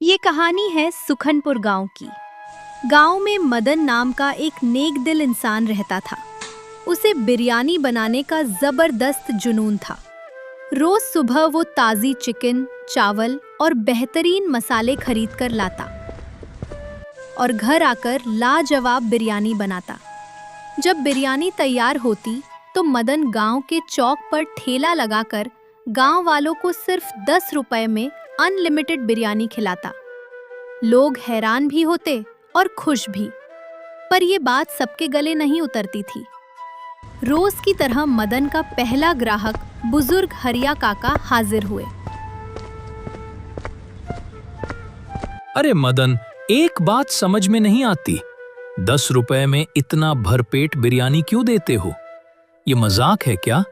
ये कहानी है सुखनपुर गांव की। गांव में मदन नाम का एक नेक दिल इंसान रहता था। उसे बिरयानी बनाने का जबरदस्त जुनून था। रोज सुबह वो ताज़ी चिकन, चावल और बेहतरीन मसाले खरीद कर लाता और घर आकर लाजवाब बिरयानी बनाता। जब बिरयानी तैयार होती तो मदन गांव के चौक पर ठेला लगाकर गांव वालों को सिर्फ 10 रुपए में अनलिमिटेड बिरयानी खिलाता। लोग हैरान भी होते और खुश भी, पर ये बात सबके गले नहीं उतरती थी। रोज की तरह मदन का पहला ग्राहक बुजुर्ग हरिया काका हाजिर हुए। अरे मदन, एक बात समझ में नहीं आती। 10 रुपए में इतना भरपेट बिरयानी क्यों देते हो? ये मजाक है क्या?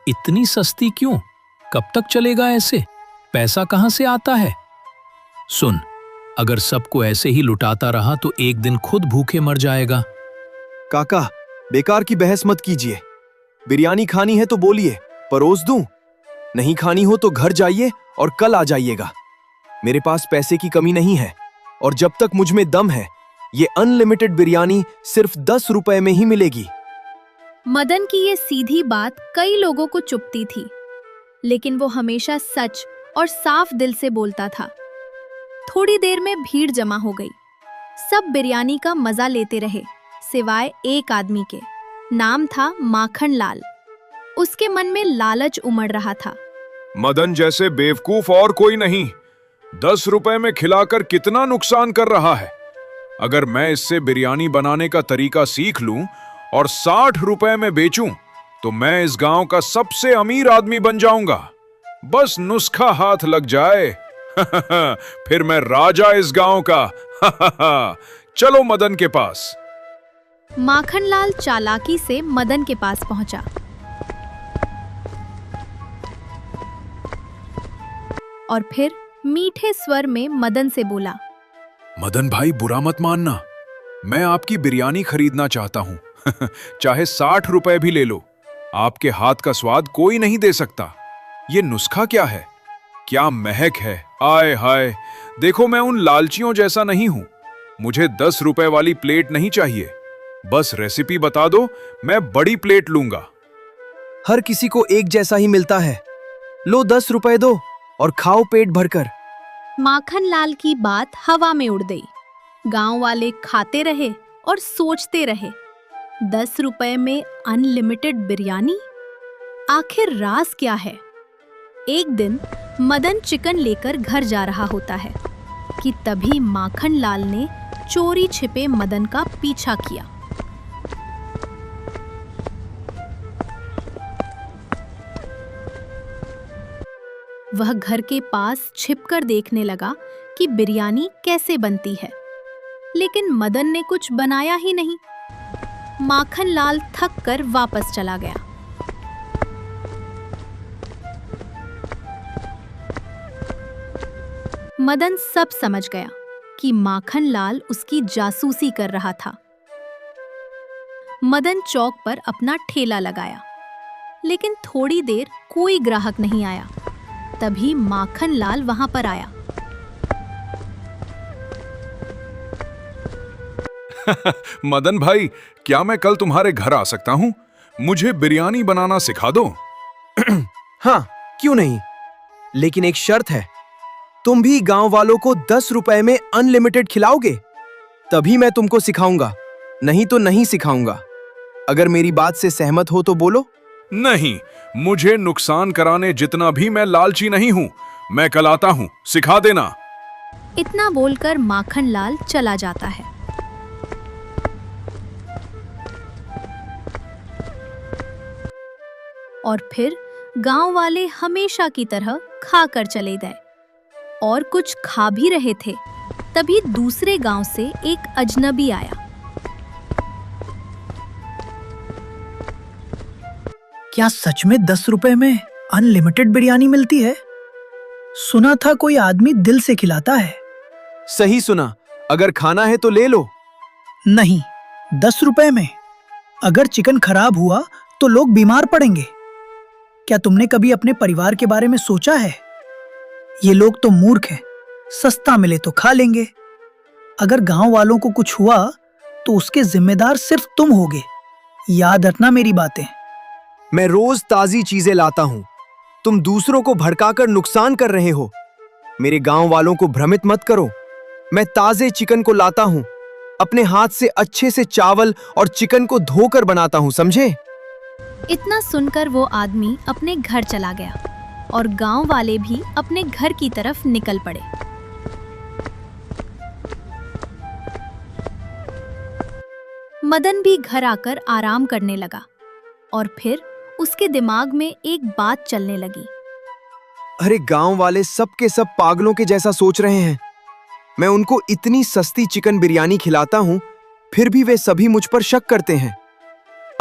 इतनी सस्ती क्यों? कब तक चलेगा ऐसे? पैसा कहां से आता है? सुन, अगर सबको ऐसे ही लुटाता रहा तो एक दिन खुद भूखे मर जाएगा। काका, बेकार की बहस मत कीजिए। बिरयानी खानी है तो बोलिए, परोस दूं। नहीं खानी हो तो घर जाइए और कल आ जाइएगा। मेरे पास पैसे की कमी नहीं है और जब तक मुझ में दम है ये अनलिमिटेड बिरयानी सिर्फ 10 रुपए में ही मिलेगी। मदन की ये सीधी बात कई लोगों को चुभती थी, लेकिन वो हमेशा सच और साफ दिल से बोलता था। थोड़ी देर में भीड़ जमा हो गई। सब बिरयानी का मजा लेते रहे, सिवाय एक आदमी के। नाम था माखन लाल। उसके मन में लालच उमड़ रहा था। मदन जैसे बेवकूफ और कोई नहीं 10 रुपए में खिलाकर कितना नुकसान कर रहा है। अगर मैं इससे बिरयानी बनाने का तरीका सीख लूं और 60 रुपए में बेचूं तो मैं इस गांव का सबसे अमीर आदमी बन जाऊंगा। बस नुस्खा हाथ लग जाए फिर मैं राजा इस गांव का। चलो मदन के पास। माखनलाल चालाकी से मदन के पास पहुंचा और फिर मीठे स्वर में मदन से बोला, मदन भाई, बुरा मत मानना, मैं आपकी बिरयानी खरीदना चाहता हूं। चाहे 60 रुपए भी ले लो। आपके हाथ का स्वाद कोई नहीं दे सकता। ये नुस्खा क्या है? क्या महक है! आय हाय! देखो, मैं उन लालचियों जैसा नहीं हूं। मुझे 10 रुपए वाली प्लेट नहीं चाहिए। बस रेसिपी बता दो, मैं बड़ी प्लेट लूंगा। हर किसी को एक जैसा ही मिलता है। लो 10 रुपए दो और खाओ पेट भरकर। माखनलाल की बात हवा में उड़ गई। गांव वाले खाते रहे और सोचते रहे, 10 रुपए में अनलिमिटेड बिरयानी, आखिर राज क्या है? एक दिन मदन चिकन लेकर घर जा रहा होता है कि तभी माखनलाल ने चोरी छिपे मदन का पीछा किया। वह घर के पास छिपकर देखने लगा कि बिरयानी कैसे बनती है, लेकिन मदन ने कुछ बनाया ही नहीं। माखनलाल थक कर वापस चला गया। मदन सब समझ गया कि माखनलाल उसकी जासूसी कर रहा था। मदन चौक पर अपना ठेला लगाया, लेकिन थोड़ी देर कोई ग्राहक नहीं आया। तभी माखनलाल वहां पर आया। मदन भाई, क्या मैं कल तुम्हारे घर आ सकता हूं? मुझे बिरयानी बनाना सिखा दो। हाँ, क्यों नहीं, लेकिन एक शर्त है। तुम भी गांव वालों को 10 रुपए में अनलिमिटेड खिलाओगे, तभी मैं तुमको सिखाऊंगा, नहीं तो नहीं सिखाऊंगा। अगर मेरी बात से सहमत हो तो बोलो। नहीं, मुझे नुकसान कराने जितना भी मैं लालची नहीं हूं। मैं कल आता हूं, सिखा देना। इतना बोलकर माखनलाल चला जाता है। और फिर गांव वाले हमेशा की तरह खा कर चले गए और कुछ खा भी रहे थे। तभी दूसरे गांव से एक अजनबी आया। क्या सच में 10 रुपए में अनलिमिटेड बिरयानी मिलती है? सुना था कोई आदमी दिल से खिलाता है। सही सुना, अगर खाना है तो ले लो। नहीं, 10 रुपए में। अगर चिकन खराब हुआ तो लोग बीमार पड़ेंगे। क्या तुमने कभी अपने परिवार के बारे में सोचा है? ये लोग तो मूर्ख हैं, सस्ता मिले तो खा लेंगे। अगर गांव वालों को कुछ हुआ तो उसके जिम्मेदार सिर्फ तुम होगे। याद रखना मेरी बातें। मैं रोज ताजी चीजें लाता हूं, तुम दूसरों को भड़काकर नुकसान कर रहे हो। मेरे गांव वालों को भ्रमित मत करो। मैं ताजे चिकन को लाता हूं, अपने हाथ से अच्छे से चावल और चिकन को धोकर बनाता हूं, समझे? इतना सुनकर वो आदमी अपने घर चला गया और गांव वाले भी अपने घर की तरफ निकल पड़े। मदन भी घर आकर आराम करने लगा और फिर उसके दिमाग में एक बात चलने लगी। अरे गांव वाले सब के सब पागलों के जैसा सोच रहे हैं। मैं उनको इतनी सस्ती चिकन बिरयानी खिलाता हूं, फिर भी वे सभी मुझ पर शक करते हैं।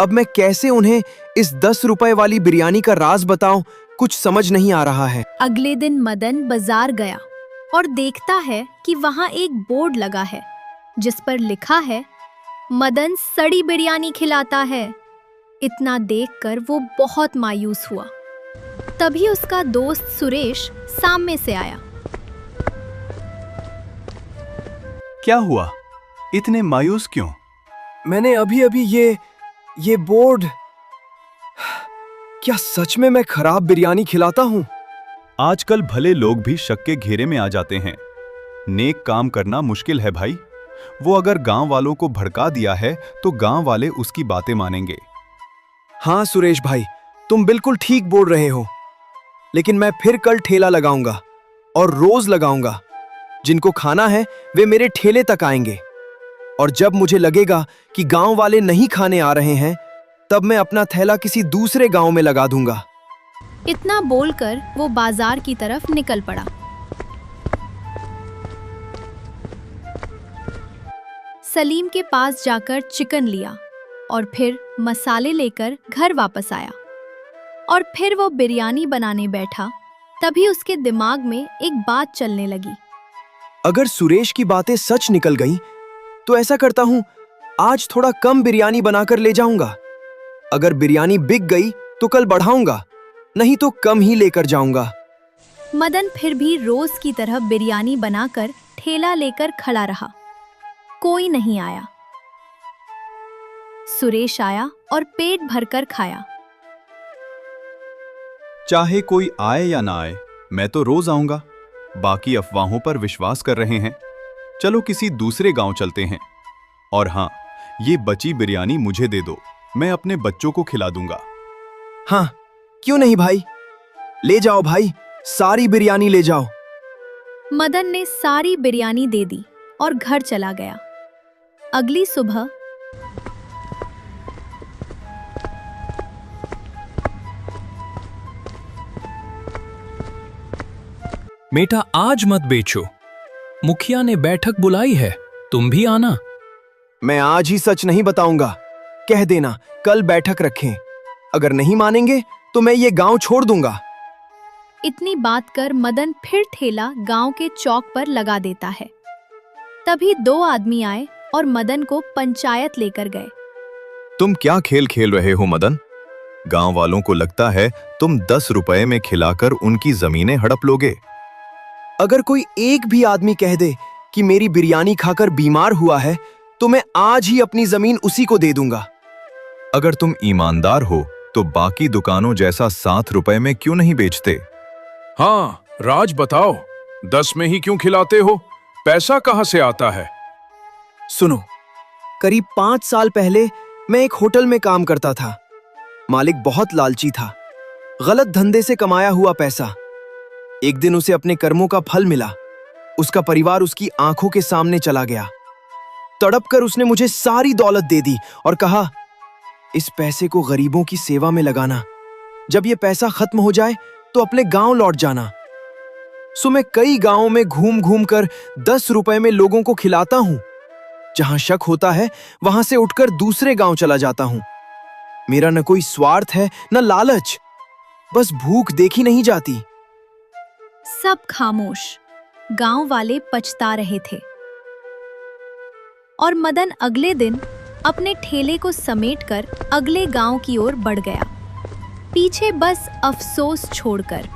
अब मैं कैसे उन्हें इस 10 रुपए वाली बिरयानी का राज बताऊं, कुछ समझ नहीं आ रहा है। अगले दिन मदन बाजार गया और देखता है कि वहां एक बोर्ड लगा है जिस पर लिखा है, मदन सड़ी बिरयानी खिलाता है। इतना देखकर वो बहुत मायूस हुआ। तभी उसका दोस्त सुरेश सामने से आया। क्या हुआ? इतने मायूस क्यों? मैंने अभी अभी ये बोर्ड। क्या सच में मैं खराब बिरयानी खिलाता हूं? आजकल भले लोग भी शक के घेरे में आ जाते हैं। नेक काम करना मुश्किल है भाई। वो अगर गांव वालों को भड़का दिया है तो गांव वाले उसकी बातें मानेंगे। हाँ सुरेश भाई, तुम बिल्कुल ठीक बोल रहे हो। लेकिन मैं फिर कल ठेला लगाऊंगा और रोज लगाऊंगा। जिनको खाना है वे मेरे ठेले तक आएंगे और जब मुझे लगेगा कि गांव वाले नहीं खाने आ रहे हैं, तब मैं अपना थैला किसी दूसरे गांव में लगा दूंगा। इतना बोलकर वो बाजार की तरफ निकल पड़ा। सलीम के पास जाकर चिकन लिया और फिर मसाले लेकर घर वापस आया और फिर वो बिरयानी बनाने बैठा। तभी उसके दिमाग में एक बात चलने लगी। अगर सुरेश की बातें सच निकल गईं, तो ऐसा करता हूं, आज थोड़ा कम बिरयानी बनाकर ले जाऊंगा। अगर बिरयानी बिक गई तो कल बढ़ाऊंगा, नहीं तो कम ही लेकर जाऊंगा। मदन फिर भी रोज की तरह बिरयानी बनाकर ठेला लेकर खड़ा रहा। कोई नहीं आया। सुरेश आया और पेट भरकर खाया। चाहे कोई आए या ना आए, मैं तो रोज आऊंगा। बाकी अफवाहों पर विश्वास कर रहे हैं। चलो किसी दूसरे गांव चलते हैं। और हाँ, ये बची बिरयानी मुझे दे दो, मैं अपने बच्चों को खिला दूंगा। हाँ, क्यों नहीं भाई, ले जाओ भाई, सारी बिरयानी ले जाओ। मदन ने सारी बिरयानी दे दी और घर चला गया। अगली सुबह बेटा आज मत बेचो, मुखिया ने बैठक बुलाई है, तुम भी आना। मैं आज ही सच नहीं बताऊंगा, कह देना कल बैठक रखें। अगर नहीं मानेंगे तो मैं ये गांव छोड़ दूंगा। इतनी बात कर मदन फिर ठेला गांव के चौक पर लगा देता है। तभी 2 आदमी आए और मदन को पंचायत लेकर गए। तुम क्या खेल खेल रहे हो मदन? गांव वालों को लगता है तुम 10 रुपए में खिलाकर उनकी जमीनें हड़प लोगे। अगर कोई एक भी आदमी कह दे कि मेरी बिरयानी खाकर बीमार हुआ है, तो मैं आज ही अपनी जमीन उसी को दे दूंगा। अगर तुम ईमानदार हो तो बाकी दुकानों जैसा 7 रुपए में क्यों नहीं बेचते? हाँ राज, बताओ 10 में ही क्यों खिलाते हो? पैसा कहां से आता है? सुनो, करीब 5 साल पहले मैं एक होटल में काम करता था। मालिक बहुत लालची था। गलत धंधे से कमाया हुआ पैसा। एक दिन उसे अपने कर्मों का फल मिला। उसका परिवार उसकी आंखों के सामने चला गया। तड़प कर उसने मुझे सारी दौलत दे दी और कहा, इस पैसे को गरीबों की सेवा में लगाना। जब ये पैसा खत्म हो जाए तो अपने गांव लौट जाना। सो मैं कई गांवों में घूम घूम कर 10 रुपए में लोगों को खिलाता हूं। जहां शक होता है वहां से उठकर दूसरे गांव चला जाता हूं। मेरा न कोई स्वार्थ है न लालच, बस भूख देखी नहीं जाती। सब खामोश। गांव वाले पछता रहे थे और मदन अगले दिन अपने ठेले को समेटकर अगले गांव की ओर बढ़ गया, पीछे बस अफसोस छोड़कर।